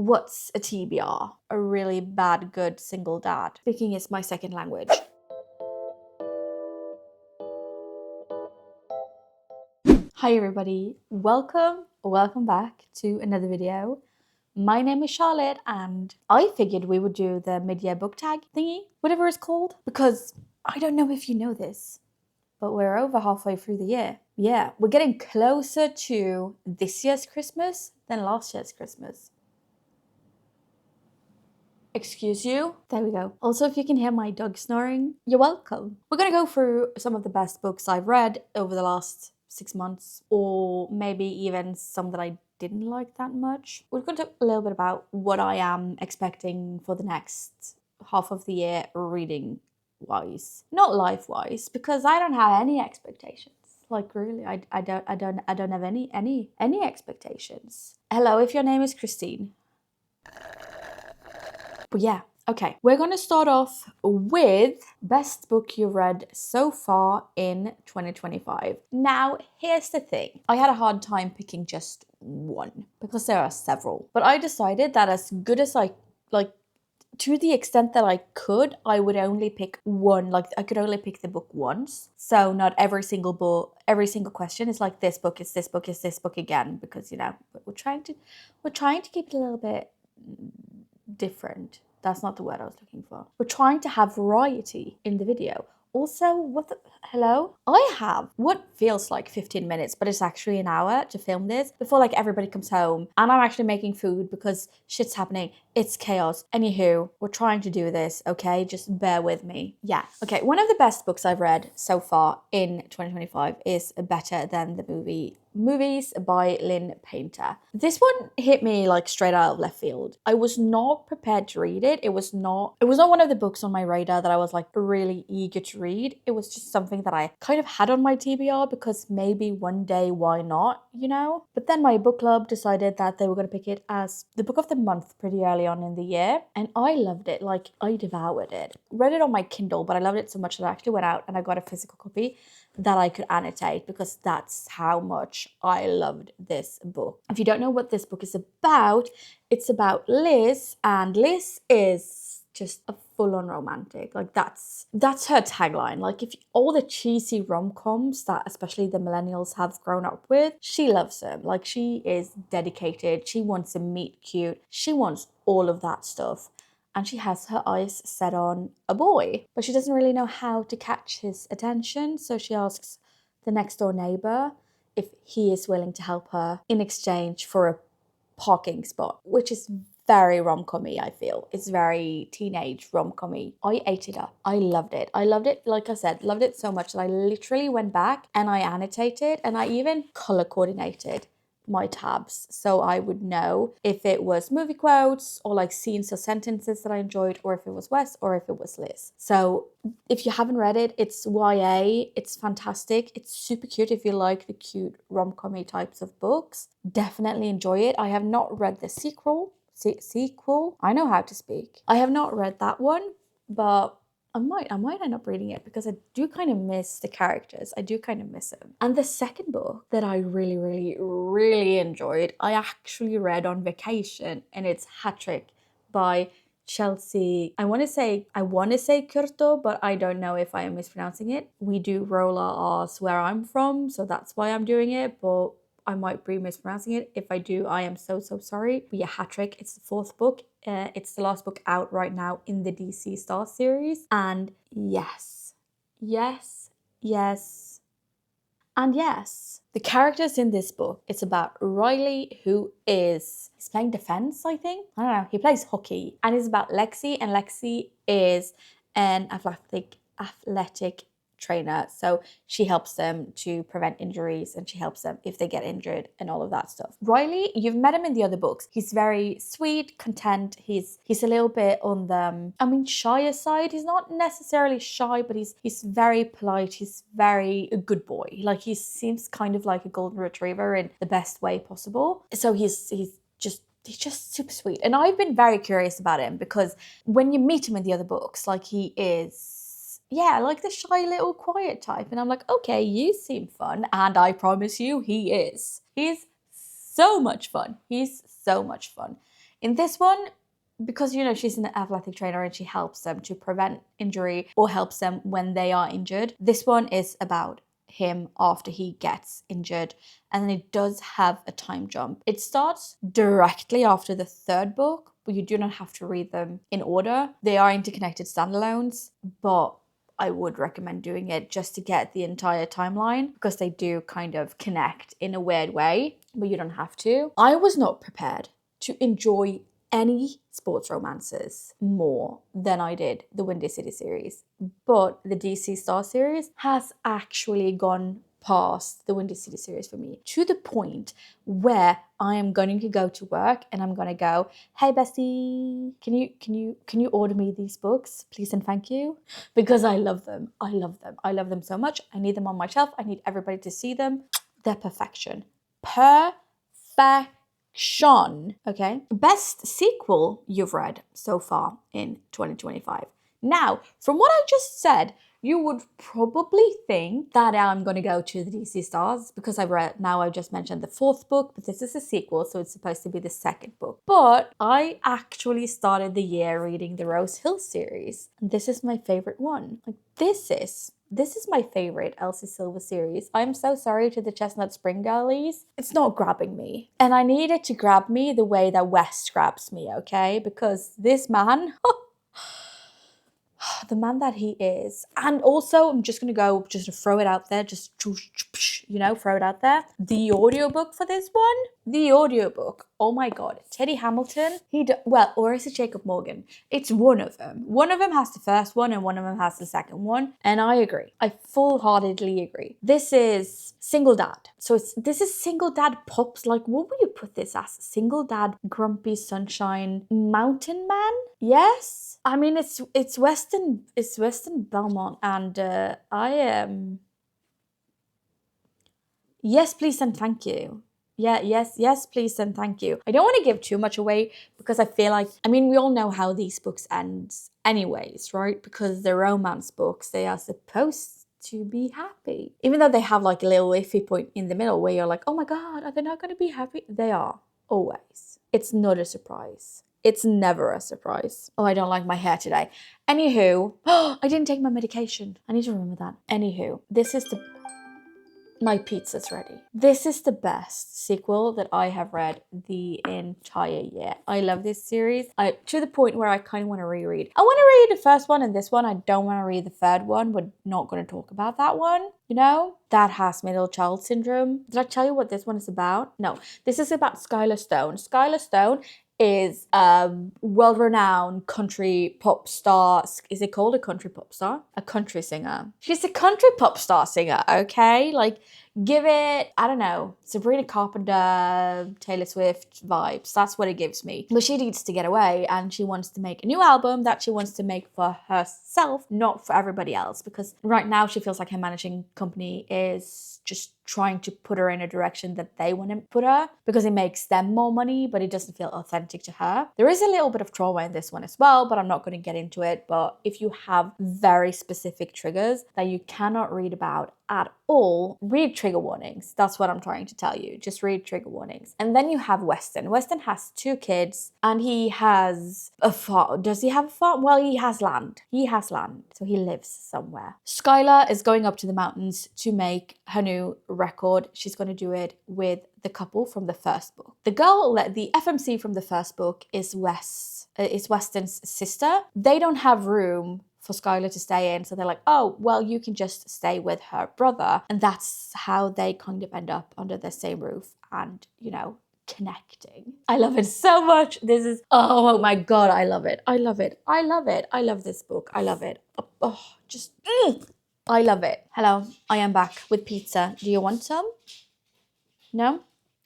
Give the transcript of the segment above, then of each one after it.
What's a TBR? A really bad, good single dad. Speaking is my second language. Hi everybody, welcome back to another video. My name is Charlotte and I figured we would do the mid-year book tag thingy, whatever it's called, because I don't know if you know this, but we're over halfway through the year. Yeah, we're getting closer to this year's Christmas than last year's Christmas. Excuse you? There we go. Also, if you can hear my dog snoring, you're welcome. We're gonna go through some of the best books I've read over the last 6 months, or maybe even some that I didn't like that much. We're gonna talk a little bit about what I am expecting for the next half of the year reading wise. Not life wise, because I don't have any expectations. Like really, I don't have any expectations. Hello, if your name is Christine. But yeah, okay. We're going to start off with best book you read so far in 2025. Now, here's the thing. I had a hard time picking just one because there are several. But I decided that as good as to the extent that I could, I would only pick one. Like I could only pick the book once. So not every single book, every single question is like this book is this book is this book again, because we're trying to keep it a little bit different. That's not the word I was looking for. We're trying to have variety in the video. Also, hello? I have what feels like 15 minutes, but it's actually an hour to film this before like everybody comes home. And I'm actually making food because shit's happening. It's chaos. Anywho, we're trying to do this, okay? Just bear with me. Yeah. Okay, one of the best books I've read so far in 2025 is Better Than the Movies by Lynn Painter. This one hit me like straight out of left field. I was not prepared to read it. It was not one of the books on my radar that I was like really eager to read. It was just something that I kind of had on my TBR because maybe one day, why not, But then my book club decided that they were going to pick it as the book of the month pretty early on in the year. And I loved it. Like I devoured it. Read it on my Kindle, but I loved it so much that I actually went out and I got a physical copy that I could annotate because that's how much I loved this book. If you don't know what this book is about, it's about Liz, and Liz is just a full-on romantic. Like that's her tagline. Like if all the cheesy rom-coms that especially the millennials have grown up with, she loves them. Like she is dedicated. She wants to meet cute. She wants all of that stuff. And she has her eyes set on a boy, but she doesn't really know how to catch his attention. So she asks the next door neighbor if he is willing to help her in exchange for a parking spot, which is very rom-com-y, I feel. It's very teenage rom-com-y. I ate it up. I loved it. Like I said, loved it so much that I literally went back and I annotated and I even color coordinated my tabs so I would know if it was movie quotes or like scenes or sentences that I enjoyed, or if it was Wes or if it was Liz. So if you haven't read it, it's YA, it's fantastic, it's super cute. If you like the cute rom-com-y types of books, definitely enjoy it. I have not read the sequel. I know how to speak. I have not read that one, but I might end up reading it because I do kind of miss the characters. I do kind of miss them. And the second book that I really, really, really enjoyed, I actually read on vacation, and it's Hattrick by Chelsea. I want to say Curto, but I don't know if I am mispronouncing it. We do roll our R's where I'm from, so that's why I'm doing it, but I might be mispronouncing it. If I do, I am so sorry. But yeah, Hattrick, it's the fourth book. It's the last book out right now in the DC Star series. And yes, and yes. The characters in this book, it's about Riley, who he's playing defense, I think. I don't know, he plays hockey. And it's about Lexi, and Lexi is an athletic trainer. So she helps them to prevent injuries, and she helps them if they get injured and all of that stuff. Riley, you've met him in the other books. He's very sweet, content. He's a little bit on the shyer side. He's not necessarily shy, but he's very polite. He's very a good boy. Like he seems kind of like a golden retriever in the best way possible. So he's just super sweet. And I've been very curious about him because when you meet him in the other books, like he is like the shy little quiet type. And I'm like, okay, you seem fun. And I promise you, he is. He's so much fun. In this one, because she's an athletic trainer and she helps them to prevent injury or helps them when they are injured. This one is about him after he gets injured, and then it does have a time jump. It starts directly after the third book, but you do not have to read them in order. They are interconnected standalones, but I would recommend doing it just to get the entire timeline, because they do kind of connect in a weird way, but you don't have to. I was not prepared to enjoy any sports romances more than I did the Windy City series. But the DC Star series has actually gone past the Windy City series for me, to the point where I am going to go to work and I'm going to go, hey bestie, can you order me these books, please and thank you? Because I love them. I love them so much. I need them on my shelf. I need everybody to see them. They're perfection. Okay. Best sequel you've read so far in 2025. Now, from what I just said, you would probably think that I'm going to go to the DC Stars, because I just mentioned the fourth book, but this is a sequel, so it's supposed to be the second book. But I actually started the year reading the Rose Hill series, and this is my favorite one. This is my favorite Elsie Silver series. I'm so sorry to the Chestnut Spring girlies. It's not grabbing me. And I need it to grab me the way that West grabs me, okay? Because this man, the man that he is. And also, I'm just going to throw it out there, throw it out there. The audiobook for this one, oh my God, Teddy Hamilton, or is it Jacob Morgan? It's one of them. One of them has the first one and one of them has the second one. And I agree. I full-heartedly agree. This is Single Dad. So this is Single Dad Pops. Like, what would you put this as? Single Dad Grumpy Sunshine Mountain Man? Yes? I mean, it's Western Belmont, and I am... Yes, please and thank you. Yes, please and thank you. I don't want to give too much away, because I feel like, we all know how these books end anyways, right? Because they're romance books, they are supposed to be happy. Even though they have like a little iffy point in the middle where you're like, oh my God, are they not going to be happy? They are, always. It's not a surprise. It's never a surprise. Oh, I don't like my hair today. Anywho, I didn't take my medication. I need to remember that. Anywho, my pizza's ready. This is the best sequel that I have read the entire year. I love this series. To the point where I kind of want to reread. I want to read the first one and this one. I don't want to read the third one. We're not going to talk about that one. That has middle child syndrome. Did I tell you what this one is about? No. This is about Skylar Stone. Skylar Stone is a world-renowned country pop star. Is it called a country pop star? A country singer. She's a country pop star singer, okay? Like, give it, I don't know, Sabrina Carpenter, Taylor Swift vibes. That's what it gives me. But she needs to get away, and she wants to make a new album that she wants to make for herself, not for everybody else. Because right now she feels like her managing company is just trying to put her in a direction that they want to put her, because it makes them more money, but it doesn't feel authentic to her. There is a little bit of trauma in this one as well, but I'm not going to get into it. But if you have very specific triggers that you cannot read about at all, read trigger warnings. That's what I'm trying to tell you. Just read trigger warnings. And then you have Weston. Weston has 2 kids and he has a farm. Does he have a farm? Well, he has land. So he lives somewhere. Skylar is going up to the mountains to make her new record. She's going to do it with the couple from the first book. The FMC from the first book is Weston's sister. They don't have room for Skylar to stay in, so they're like, oh, well, you can just stay with her brother. And that's how they kind of end up under the same roof and, connecting. I love it so much. Oh my God, I love it. I love this book. I love it. I love it. Hello, I am back with pizza. Do you want some? No?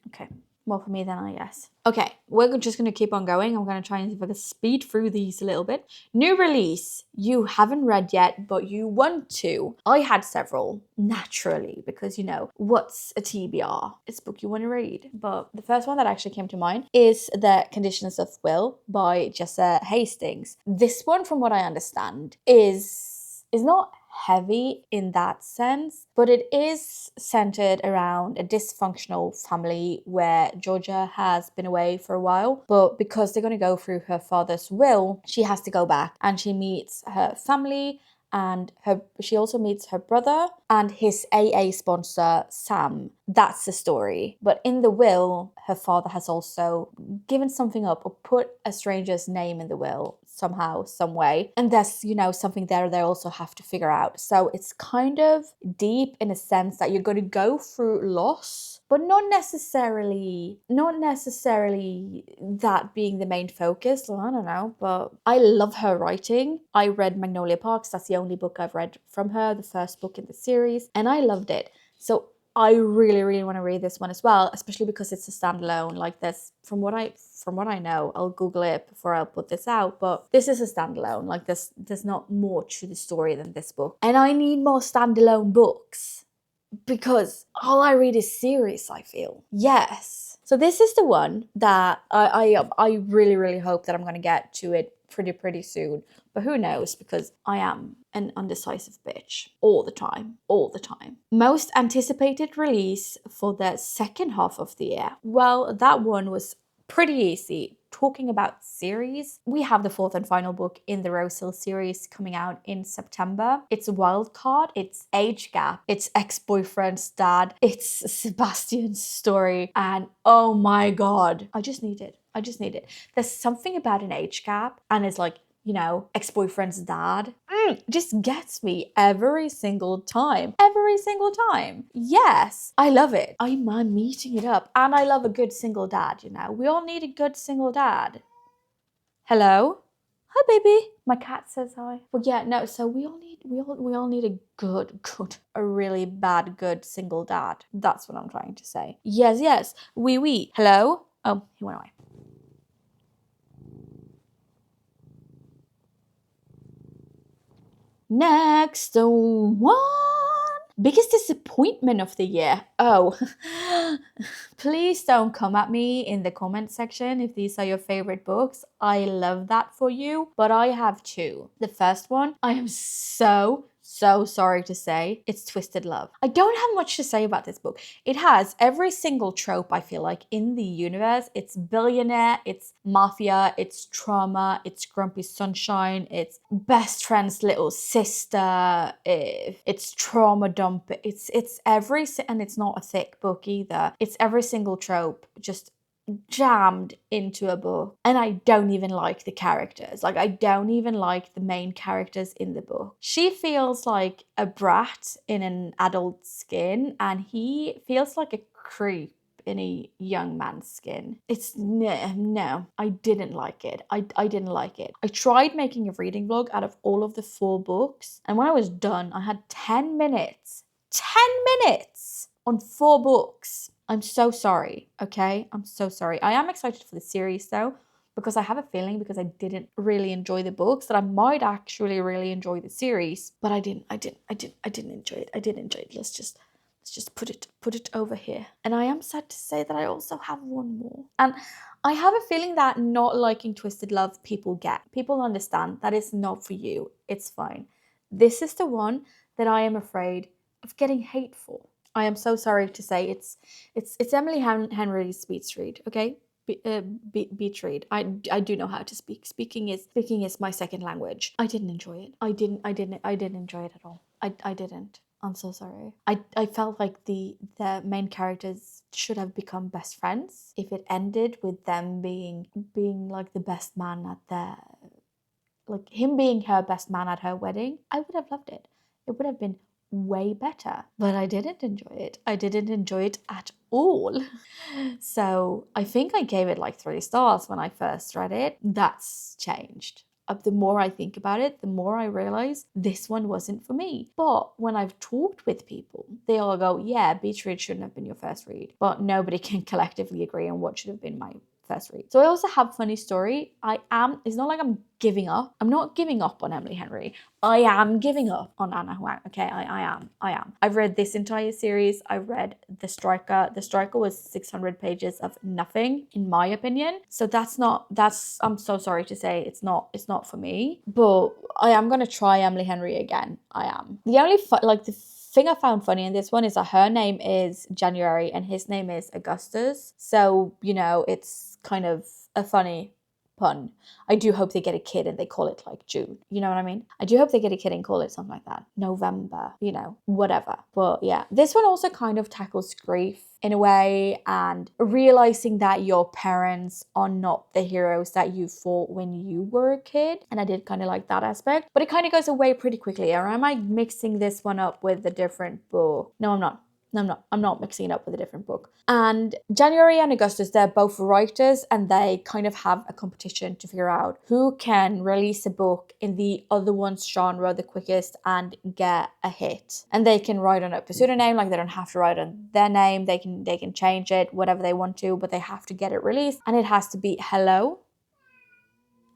Okay. More for me than I guess. Okay, we're just going to keep on going. I'm going to try and see if I can speed through these a little bit. New release you haven't read yet, but you want to. I had several, naturally, because, what's a TBR? It's a book you want to read. But the first one that actually came to mind is The Conditions of Will by Jessa Hastings. This one, from what I understand, is not heavy in that sense, but it is centered around a dysfunctional family where Georgia has been away for a while, but because they're going to go through her father's will, she has to go back and she meets her family and she also meets her brother and his AA sponsor, Sam. That's the story. But in the will, her father has also given something up or put a stranger's name in the will somehow, some way. And there's, something there they also have to figure out. So it's kind of deep in a sense that you're going to go through loss, but not necessarily that being the main focus. Well, I don't know, but I love her writing. I read Magnolia Parks. That's the only book I've read from her, the first book in the series, and I loved it. So I really, really want to read this one as well, especially because it's a standalone. Like this, from what I know, I'll Google it before I'll put this out, but this is a standalone. Like there's not more to the story than this book. And I need more standalone books because all I read is series, I feel. Yes. So this is the one that I really, really hope that I'm going to get to it pretty soon. But who knows, because I am an undecisive bitch all the time. Most anticipated release for the second half of the year. Well, that one was pretty easy. Talking about series, we have the fourth and final book in the Rosehill series coming out in September. It's Wildcard, it's Age Gap, it's Ex-Boyfriend's Dad, it's Sebastian's story, and oh my god, I just need it. There's something about an age gap, and it's like, ex-boyfriend's dad just gets me every single time. Yes, I love it. I'm meeting it up, and I love a good single dad. We all need a good single dad. Hello, hi baby. My cat says hi. But yeah, no. So we all need a really bad good single dad. That's what I'm trying to say. Yes. Oui. Hello. Oh, he went away. Next one. Biggest disappointment of the year. Oh, please don't come at me in the comment section if these are your favorite books. I love that for you, but I have two. The first one, I am so sorry to say, it's Twisted Love. I don't have much to say about this book. It has every single trope, I feel like, in the universe. It's billionaire, it's mafia, it's trauma, it's grumpy sunshine, it's best friend's little sister, it's trauma dump. It's and it's not a thick book either. It's every single trope just jammed into a book, and I don't even like the characters. Like, I don't even like the main characters in the book. She feels like a brat in an adult skin, and he feels like a creep in a young man's skin. It's no, I didn't like it. I didn't like it. I tried making a reading vlog out of all of the 4 books, and when I was done, I had 10 minutes on 4 books. I'm so sorry, okay? I'm so sorry. I am excited for the series though, because I have a feeling, because I didn't really enjoy the books, that I might actually really enjoy the series. But I didn't enjoy it. I didn't enjoy it. Let's just put it over here. And I am sad to say that I also have one more. And I have a feeling that not liking Twisted Love, people understand that it's not for you. It's fine. This is the one that I am afraid of getting hate for. I am so sorry to say it's Emily Henry's Beach Read, okay? Beach Read. I do know how to speak. Speaking is my second language. I didn't enjoy it. I didn't enjoy it at all. I didn't. I'm so sorry. I felt like the main characters should have become best friends. If it ended with them being like the best man at their, like him being her best man at her wedding, I would have loved it. It would have been way better, but I didn't enjoy it. I didn't enjoy it at all. So I think I gave it like 3 stars when I first read it. That's changed. The more I think about it, the more I realize this one wasn't for me. But when I've talked with people, they all go, yeah, Beach Read shouldn't have been your first read. But nobody can collectively agree on what should have been my first read. So I also have funny story. It's not like I'm giving up. I'm not giving up on Emily Henry. I am giving up on Anna Huang. Okay, I am. I've read this entire series. I read The Striker. The Striker was 600 pages of nothing, in my opinion. So I'm so sorry to say it's not for me. But I am gonna try Emily Henry again. I am. The only the thing I found funny in this one is that her name is January and his name is Augustus. So, it's kind of a funny pun. I do hope they get a kid and they call it like June. You know what I mean? I do hope they get a kid and call it something like that. November, whatever. But yeah, this one also kind of tackles grief in a way and realizing that your parents are not the heroes that you thought when you were a kid. And I did kind of like that aspect, but it kind of goes away pretty quickly. Or am I mixing this one up with a different book? No, I'm not. No, I'm not mixing it up with a different book. And January and Augustus, they're both writers and they kind of have a competition to figure out who can release a book in the other one's genre the quickest and get a hit. And they can write on a pseudonym, like they don't have to write on their name. They can change it, whatever they want to, but they have to get it released. And it has to be hello.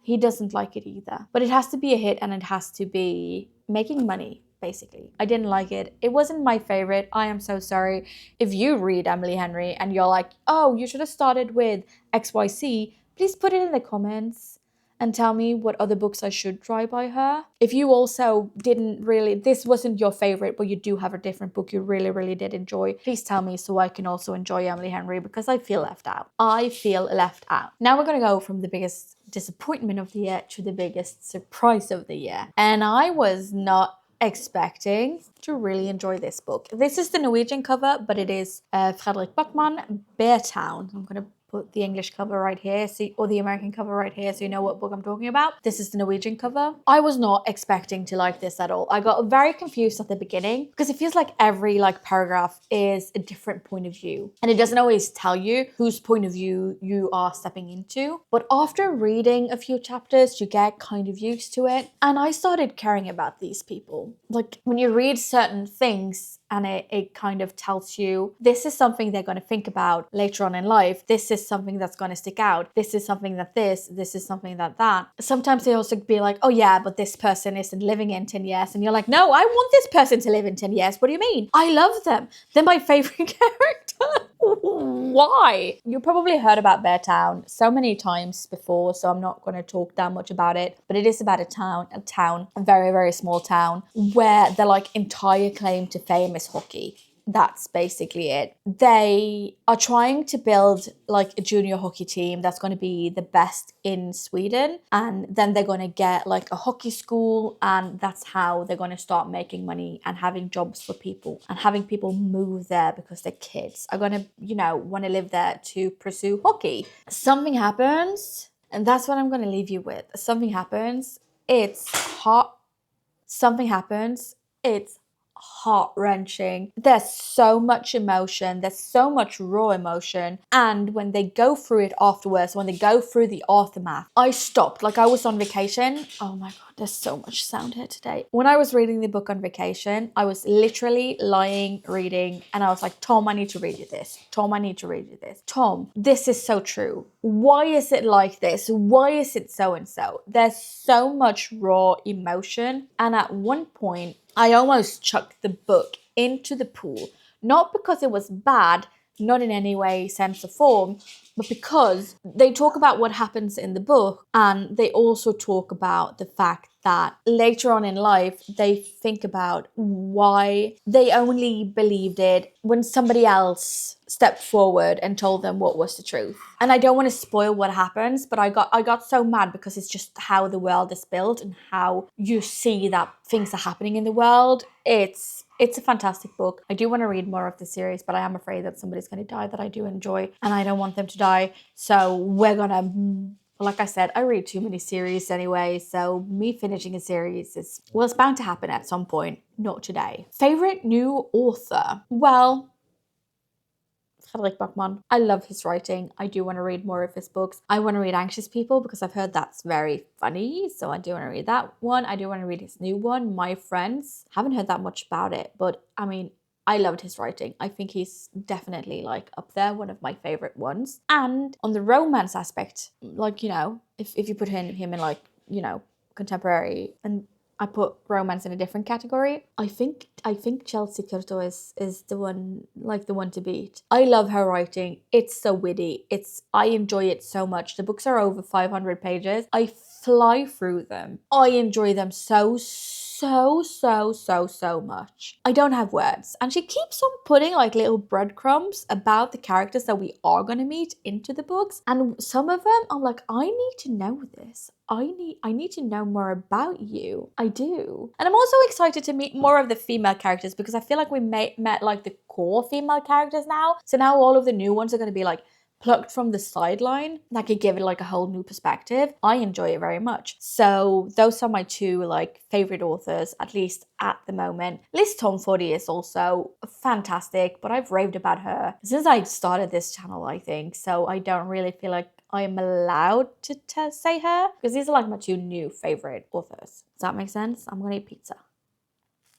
He doesn't like it either. But it has to be a hit and it has to be making money. Basically, I didn't like it. It wasn't my favorite. I am so sorry. If you read Emily Henry and you're like, oh, you should have started with XYZ, please put it in the comments and tell me what other books I should try by her. If you also this wasn't your favorite, but you do have a different book you really, really did enjoy, please tell me so I can also enjoy Emily Henry because I feel left out. Now we're going to go from the biggest disappointment of the year to the biggest surprise of the year. And I was not expecting to really enjoy this book. This is the Norwegian cover, but it is Fredrik Backman, Beartown. I'm going to put the English cover right here, or the American cover right here, so you know what book I'm talking about. This is the Norwegian cover. I was not expecting to like this at all. I got very confused at the beginning because it feels like every paragraph is a different point of view, and it doesn't always tell you whose point of view you are stepping into. But after reading a few chapters, you get kind of used to it, and I started caring about these people. Like when you read certain things and it kind of tells you this is something they're going to think about later on in life. This is something that's going to stick out. This is something this is something that. Sometimes they also be like, oh yeah, but this person isn't living in 10 years. And you're like, no, I want this person to live in 10 years. What do you mean? I love them. They're my favorite character. Why? You probably heard about Beartown so many times before, so I'm not going to talk that much about it. But it is about a very, very small town where their entire claim to fame is hockey. That's basically it. They are trying to build a junior hockey team that's going to be the best in Sweden. And then they're going to get a hockey school. And that's how they're going to start making money and having jobs for people and having people move there because their kids are going to, want to live there to pursue hockey. Something happens. And that's what I'm going to leave you with. Something happens. It's hot. Something happens. It's heart-wrenching. There's so much emotion. There's so much raw emotion. And when they go through it afterwards, when they go through the aftermath, I stopped. I was on vacation. Oh my God, there's so much sound here today. When I was reading the book on vacation, I was literally lying, reading, and I was like, Tom, I need to read you this. Tom, I need to read you this. Tom, this is so true. Why is it like this? Why is it so and so? There's so much raw emotion. And at one point, I almost chucked the book into the pool, not because it was bad, not in any way, sense or form, but because they talk about what happens in the book and they also talk about the fact that later on in life, they think about why they only believed it when somebody else stepped forward and told them what was the truth. And I don't want to spoil what happens, but I got so mad because it's just how the world is built and how you see that things are happening in the world. It's a fantastic book. I do want to read more of the series, but I am afraid that somebody's going to die that I do enjoy, and I don't want them to die. So we're going to... Like I said, I read too many series anyway, so me finishing a series is, it's bound to happen at some point, not today. Favorite new author? Well, Fredrik Backman. I love his writing. I do want to read more of his books. I want to read Anxious People because I've heard that's very funny, so I do want to read that one. I do want to read his new one, My Friends. Haven't heard that much about it, but I mean, I loved his writing. I think he's definitely like up there, one of my favorite ones. And on the romance aspect, like, you know, if you put him in like, you know, contemporary, and I put romance in a different category, I think Chelsea Curto is the one to beat. I love her writing. It's so witty. I enjoy it so much. The books are over 500 pages. I fly through them. I enjoy them so much. I don't have words. And she keeps on putting like little breadcrumbs about the characters that we are going to meet into the books. And some of them, I'm like, I need to know this. I need to know more about you. I do. And I'm also excited to meet more of the female characters, because I feel like we met like the core female characters now. So now all of the new ones are going to be like plucked from the sideline. That could give it like a whole new perspective. I enjoy it very much. So those are my two like favorite authors, at least at the moment. Liz Tomfordy is also fantastic, but I've raved about her since I started this channel, I think. So I don't really feel like I am allowed to say her, because these are like my two new favorite authors. Does that make sense? I'm gonna eat pizza.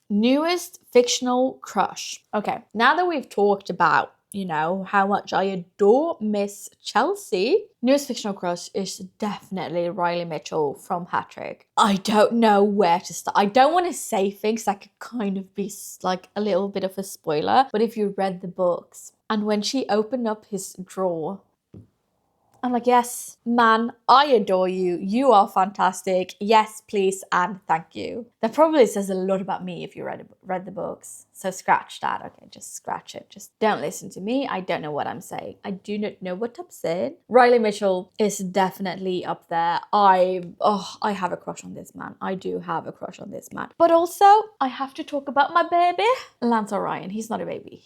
Newest fictional crush. Okay, now that we've talked about, you know, how much I adore Miss Chelsea, newest fictional crush is definitely Riley Mitchell from Hattrick. I don't know where to start. I don't want to say things that could kind of be like a little bit of a spoiler, but if you read the books, and when she opened up his drawer, I'm like, yes, man, I adore you. You are fantastic. Yes, please, and thank you. That probably says a lot about me if you read the books. So scratch that. Okay, just scratch it. Just don't listen to me. I don't know what I'm saying. I do not know what I'm saying. Riley Mitchell is definitely up there. I have a crush on this man. I do have a crush on this man. But also, I have to talk about my baby, Lance Orion. He's not a baby.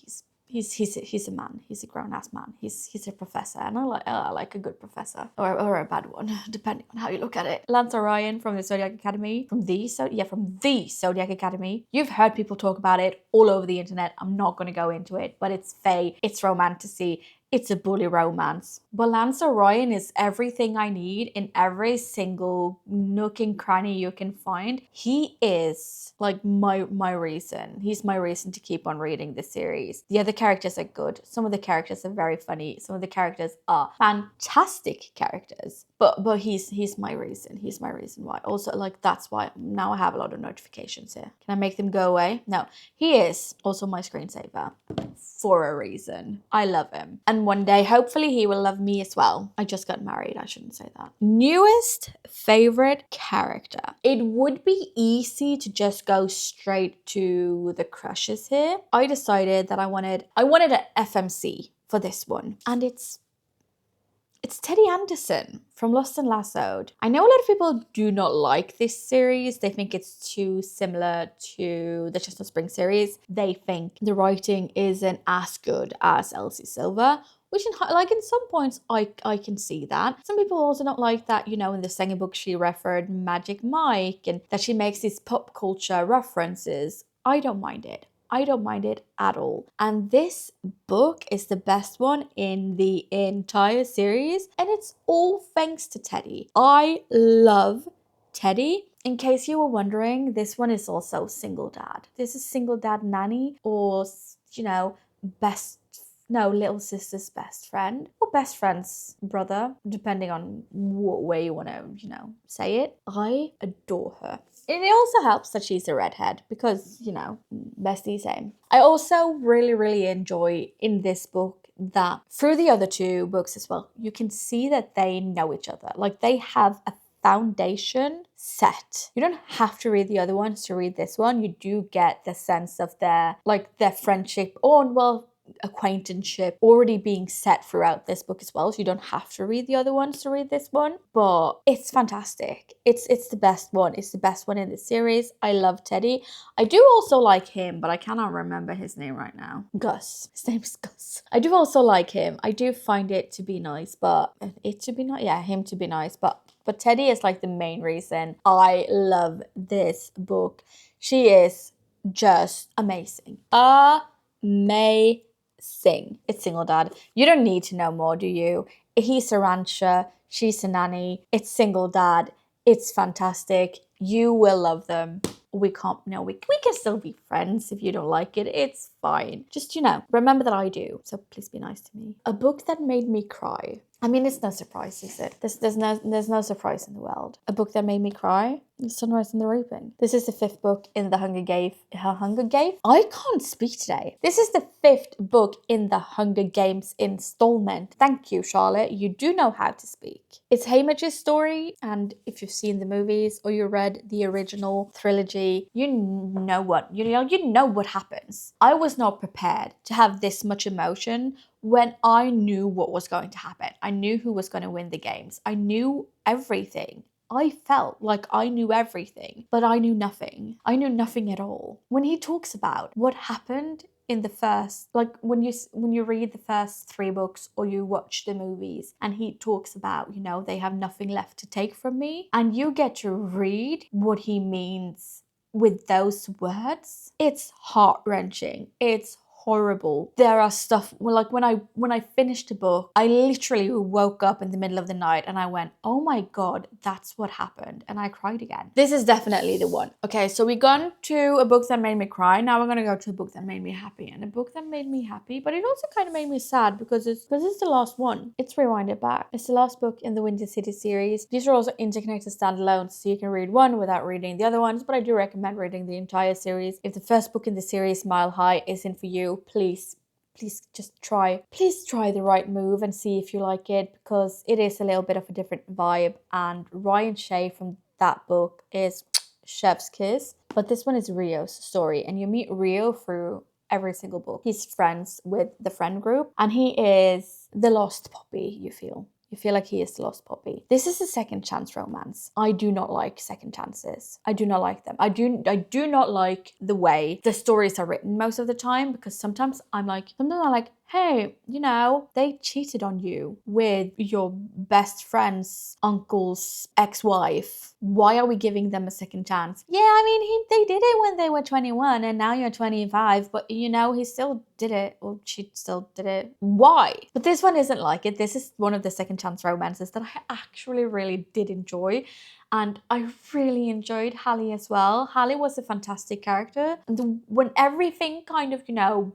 He's a man. He's a grown-ass man. He's a professor, and I like a good professor, or a bad one, depending on how you look at it. Lance Orion from the Zodiac Academy, from the Zodiac Academy. You've heard people talk about it all over the internet. I'm not going to go into it, but it's fae, it's romantasy, it's a bully romance. But Lance Orion is everything I need in every single nook and cranny you can find. He is like my reason. He's my reason to keep on reading this series. The other characters are good. Some of the characters are very funny. Some of the characters are fantastic characters. But he's my reason. He's my reason why. Also, like, that's why now I have a lot of notifications here. Can I make them go away? No. He is also my screensaver for a reason. I love him. And one day, hopefully, he will love me as well. I just got married. I shouldn't say that. Newest favorite character. It would be easy to just go straight to the crushes here. I decided that I wanted an FMC for this one. And it's Teddy Anderson from Lost and Lassoed. I know a lot of people do not like this series. They think it's too similar to the Chestnut Spring series. They think the writing isn't as good as Elsie Silver, which in some points I can see that. Some people also don't like that, you know, in the second book she referred Magic Mike and that she makes these pop culture references. I don't mind it. I don't mind it at all. And this book is the best one in the entire series. And it's all thanks to Teddy. I love Teddy. In case you were wondering, this one is also single dad. This is single dad nanny, or, you know, little sister's best friend, or best friend's brother, depending on what way you want to, you know, say it. I adore her. And it also helps that she's a redhead because, you know, bestie same. I also really, really enjoy in this book that through the other two books as well, you can see that they know each other. Like, they have a foundation set. You don't have to read the other ones to read this one. You do get the sense of their friendship, or, well, acquaintanceship already being set throughout this book as well, so you don't have to read the other ones to read this one. But it's fantastic. It's the best one. It's the best one in the series. I love Teddy. I do also like him, but I cannot remember his name right now. Gus. His name is Gus. I do also like him. I do find it to be nice, but him to be nice, but Teddy is like the main reason I love this book. She is just amazing. Amazing. It's single dad. You don't need to know more, do you? He's a rancher. She's a nanny. It's single dad. It's fantastic. You will love them. we can't, no, we can still be friends if you don't like it. It's fine. Just, remember that I do. So please be nice to me. A book that made me cry. I mean, it's no surprise, is it? There's no surprise in the world. A book that made me cry. The Sunrise and the Reaping. This is the 5th book in the Hunger Games. I can't speak today. This is the 5th book in the Hunger Games installment. Thank you, Charlotte. You do know how to speak. It's Haymitch's story, and if you've seen the movies or you read the original trilogy, you know what happens. I was not prepared to have this much emotion when I knew what was going to happen. I knew who was going to win the games. I knew everything. I felt like I knew everything, but I knew nothing. I knew nothing at all. When he talks about what happened in the first, like when you read the first 3 books or you watch the movies, and he talks about, they have nothing left to take from me, and you get to read what he means with those words, it's heart-wrenching. It's horrible. There are stuff, like when I finished the book, I literally woke up in the middle of the night and I went, oh my God, that's what happened. And I cried again. This is definitely the one. Okay, so we've gone to a book that made me cry. Now we're going to go to a book that made me happy. And a book that made me happy, but it also kind of made me sad because it's the last one. It's Rewind It Back. It's the last book in the Windy City series. These are also interconnected standalones, so you can read one without reading the other ones, but I do recommend reading the entire series. If the first book in the series, Mile High, isn't for you, please just try the right move and see if you like it, because it is a little bit of a different vibe, and Ryan Shea from that book is chef's kiss. But this one is Rio's story, and you meet Rio through every single book. He's friends with the friend group, and he is the lost puppy, you feel. You feel like he is the lost puppy. This is a second chance romance. I do not like second chances. I do not like them. I do not like the way the stories are written most of the time, because sometimes I'm like, hey, they cheated on you with your best friend's uncle's ex-wife. Why are we giving them a second chance? Yeah, I mean, they did it when they were 21 and now you're 25, but he still did it, or she still did it. Why? But this one isn't like it. This is one of the second chance romances that I actually really did enjoy. And I really enjoyed Hallie as well. Hallie was a fantastic character. And when everything kind of,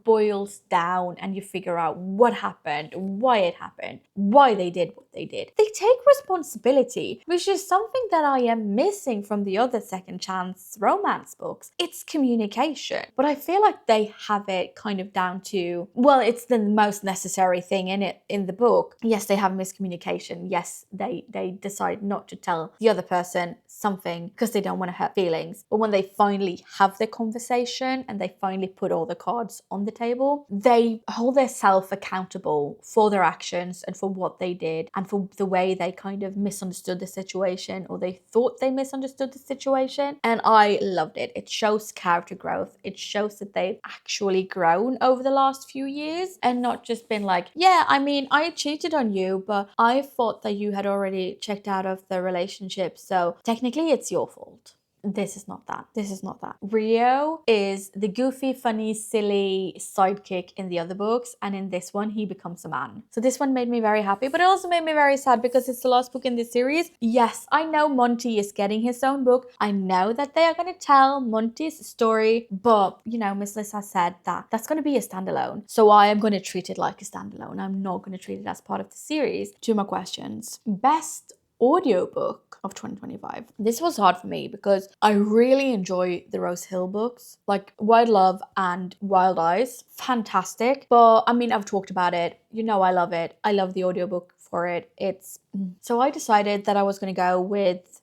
boils down and you figure out what happened, why it happened, why they did what they did, they take responsibility, which is something that I am missing from the other second chance romance books. It's communication. But I feel like they have it kind of down to, well, it's the most necessary thing in the book. Yes, they have miscommunication. Yes, they decide not to tell the other person something because they don't want to hurt feelings. But when they finally have the conversation and they finally put all the cards on the table, they hold themselves accountable for their actions and for what they did and for the way they kind of misunderstood the situation, or they thought they misunderstood the situation. And I loved it. It shows character growth. It shows that they've actually grown over the last few years and not just been like, yeah, I mean, I cheated on you, but I thought that you had already checked out of the relationship, so technically it's your fault. This is not that. This is not that. Rio is the goofy, funny, silly sidekick in the other books, and in this one he becomes a man. So this one made me very happy, but it also made me very sad because it's the last book in this series. Yes, I know Monty is getting his own book. I know that they are going to tell Monty's story, but Miss Liz has said that that's going to be a standalone. So I am going to treat it like a standalone. I'm not going to treat it as part of the series. 2 more questions. Best audiobook of 2025. This was hard for me because I really enjoy the Rose Hill books, like Wild Love and Wild Eyes. Fantastic. But I mean, I've talked about it. I love it. I love the audiobook for it. So I decided that I was going to go with,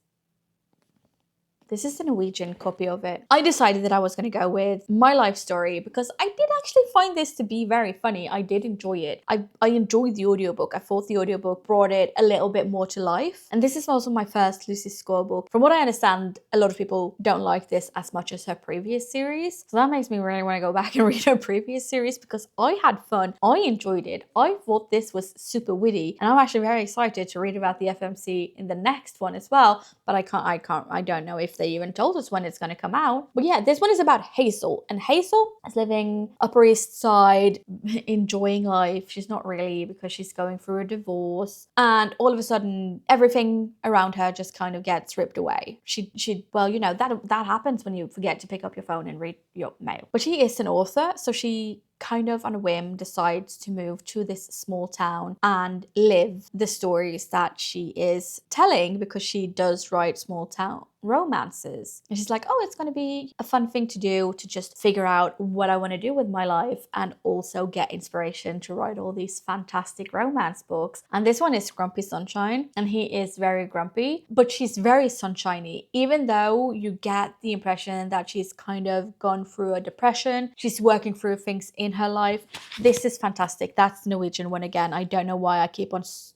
this is the Norwegian copy of it. I decided that I was going to go with My Life Story because I did actually find this to be very funny. I did enjoy it. I enjoyed the audiobook. I thought the audiobook brought it a little bit more to life. And this is also my first Lucy Score book. From what I understand, a lot of people don't like this as much as her previous series. So that makes me really want to go back and read her previous series because I had fun. I enjoyed it. I thought this was super witty. And I'm actually very excited to read about the FMC in the next one as well. But I don't know if if they even told us when it's going to come out. But yeah, this one is about Hazel, and Hazel is living Upper East Side, enjoying life. She's not really, because she's going through a divorce, and all of a sudden everything around her just kind of gets ripped away. She well, you know, that happens when you forget to pick up your phone and read your mail. But she is an author, so she kind of on a whim decides to move to this small town and live the stories that she is telling, because she does write small town romances. And she's like, oh, it's going to be a fun thing to do, to just figure out what I want to do with my life and also get inspiration to write all these fantastic romance books. And this one is Grumpy Sunshine, and he is very grumpy, but she's very sunshiny, even though you get the impression that she's kind of gone through a depression. She's working through things in her life. This is fantastic. That's the Norwegian one again. I don't know why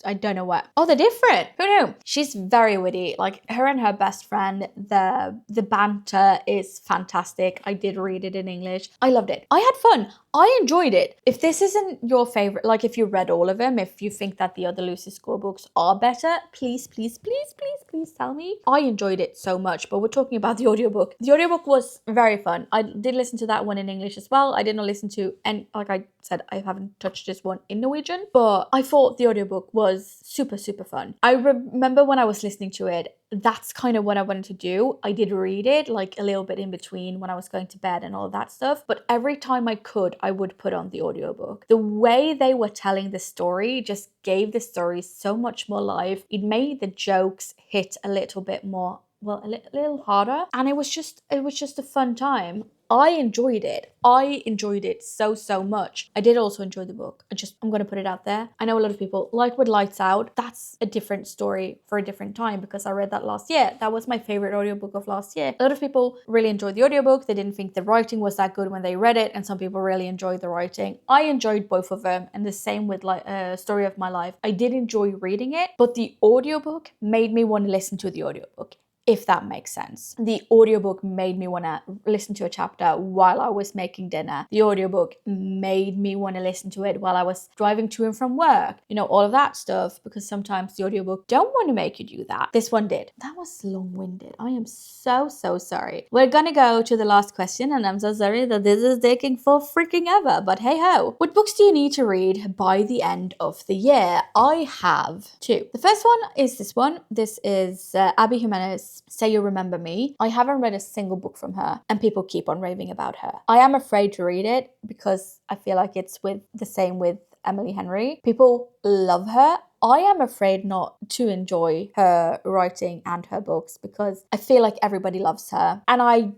I don't know what. Oh, they're different. Who knew? She's very witty. Like, her and her best friend, the banter is fantastic. I did read it in English. I loved it. I had fun. I enjoyed it. If this isn't your favorite, like if you read all of them, if you think that the other Lucy Score books are better, please tell me. I enjoyed it so much, but we're talking about the audiobook. The audiobook was very fun. I did listen to that one in English as well. I did not listen to, and like I said, I haven't touched this one in Norwegian, but I thought the audiobook was super fun. I remember when I was listening to it, that's kind of what I wanted to do. I did read it like a little bit in between when I was going to bed and all that stuff, but every time I could, I would put on the audiobook. The way they were telling the story just gave the story so much more life. It made the jokes hit a little bit more, well, a little harder, and it was just a fun time. I enjoyed it. I enjoyed it so much. I did also enjoy the book. I'm going to put it out there. I know a lot of people, like with Lights Out, that's a different story for a different time, because I read that last year. That was my favorite audiobook of last year. A lot of people really enjoyed the audiobook. They didn't think the writing was that good when they read it, and some people really enjoyed the writing. I enjoyed both of them, and the same with Story of My Life. I did enjoy reading it, but the audiobook made me want to listen to the audiobook, if that makes sense. The audiobook made me want to listen to a chapter while I was making dinner. The audiobook made me want to listen to it while I was driving to and from work. You know, all of that stuff, because sometimes the audiobook don't want to make you do that. This one did. That was long-winded. I am so sorry. We're gonna go to the last question, and I'm so sorry that this is taking for freaking ever, but hey ho. What books do you need to read by the end of the year? I have two. The first one is this one. This is Abby Jimenez, Say You Remember Me. I haven't read a single book from her, and people keep on raving about her. I am afraid to read it because I feel like it's with the same with Emily Henry. People love her. I am afraid not to enjoy her writing and her books because I feel like everybody loves her, and I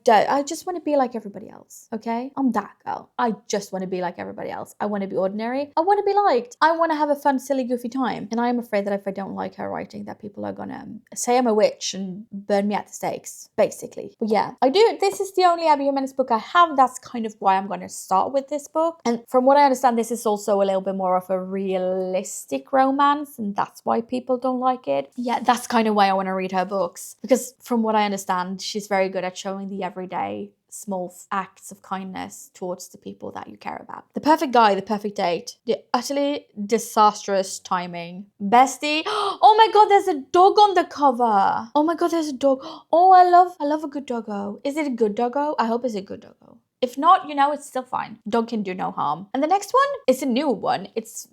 just want to be like everybody else, okay? I'm that girl. I just want to be like everybody else. I want to be ordinary. I want to be liked. I want to have a fun, silly, goofy time. And I am afraid that if I don't like her writing, that people are gonna say I'm a witch and burn me at the stakes, basically. But yeah, I do. This is the only Abby Jimenez book I have. That's kind of why I'm going to start with this book. And from what I understand, this is also a little bit more of a realistic romance, and that's why people don't like it. Yeah, that's kind of why I want to read her books, because from what I understand, she's very good at showing the everyday small acts of kindness towards the people that you care about. The Perfect Guy, The Perfect Date, the utterly disastrous timing. Bestie, oh my god, there's a dog on the cover. Oh my god, there's a dog. Oh, I love a good doggo. Is it a good doggo? I hope it's a good doggo. If not, you know, it's still fine. Dog can do no harm. And the next one is a new one. It's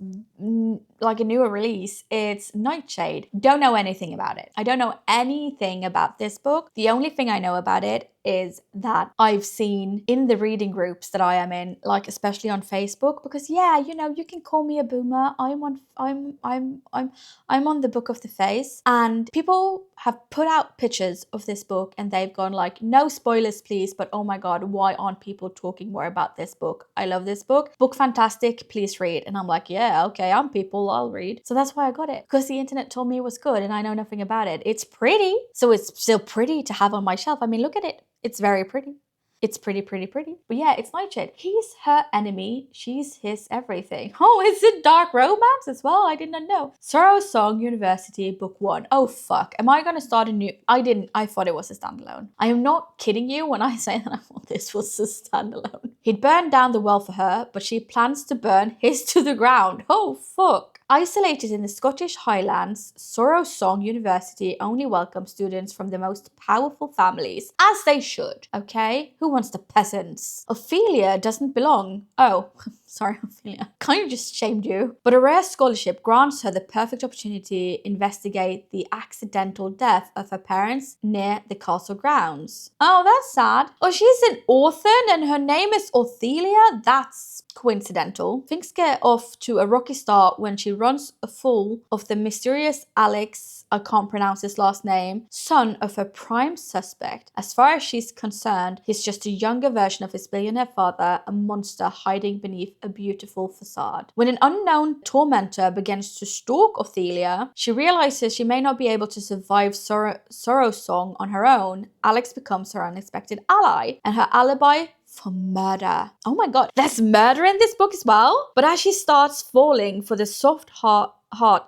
like a newer release. It's Nightshade. Don't know anything about it. I don't know anything about this book. The only thing I know about it is that I've seen in the reading groups that I am in, like especially on Facebook, because yeah, you know, you can call me a boomer. I'm on the Book of the Face, and people have put out pictures of this book and they've gone like, no spoilers please, but oh my god, why aren't people talking more about this book? I love this book. Book fantastic, please read. And I'm like, yeah, okay, I'm people, I'll read. So that's why I got it, because the internet told me it was good and I know nothing about it. It's pretty, so it's still pretty to have on my shelf. I mean, look at it. It's very pretty. It's pretty. But yeah, it's Nightshade. He's her enemy. She's his everything. Oh, is it dark romance as well? I did not know. Sorrow Song University Book 1. Oh, fuck. Am I going to start a new... I thought it was a standalone. I am not kidding you when I say that I thought this was a standalone. He'd burned down the well for her, but she plans to burn his to the ground. Oh, fuck. Isolated in the Scottish Highlands, Sorrow Song University only welcomes students from the most powerful families, as they should, okay? Who wants the peasants? Ophelia doesn't belong. Oh, sorry, Ophelia. Kind of just shamed you. But a rare scholarship grants her the perfect opportunity to investigate the accidental death of her parents near the castle grounds. Oh, that's sad. Oh, she's an orphan and her name is Ophelia? That's coincidental. Things get off to a rocky start when she runs full of the mysterious Alex, I can't pronounce his last name, son of her prime suspect. As far as she's concerned, he's just a younger version of his billionaire father, a monster hiding beneath a beautiful facade. When an unknown tormentor begins to stalk Ophelia, she realizes she may not be able to survive Sorrow Song on her own. Alex becomes her unexpected ally, and her alibi for murder. Oh my god, there's murder in this book as well? But as she starts falling for the soft heart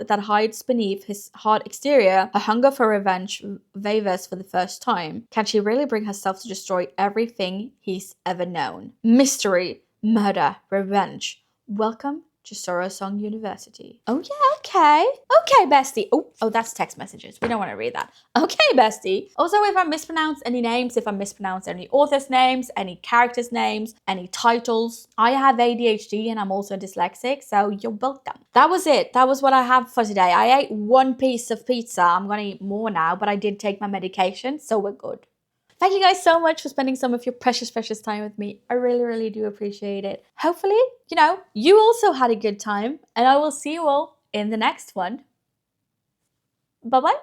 that hides beneath his hard exterior, her hunger for revenge wavers for the first time. Can she really bring herself to destroy everything he's ever known? Mystery, murder, revenge. Welcome to Sorrow Song University. Oh yeah, okay. Okay, bestie. Oh, that's text messages. We don't want to read that. Okay, bestie. Also, if I mispronounce any names, if I mispronounce any authors' names, any characters' names, any titles, I have ADHD and I'm also dyslexic, so you're welcome. That was it. That was what I have for today. I ate one piece of pizza. I'm gonna eat more now, but I did take my medication, so we're good. Thank you guys so much for spending some of your precious time with me. I really, really do appreciate it. Hopefully, you also had a good time, and I will see you all in the next one. Bye-bye.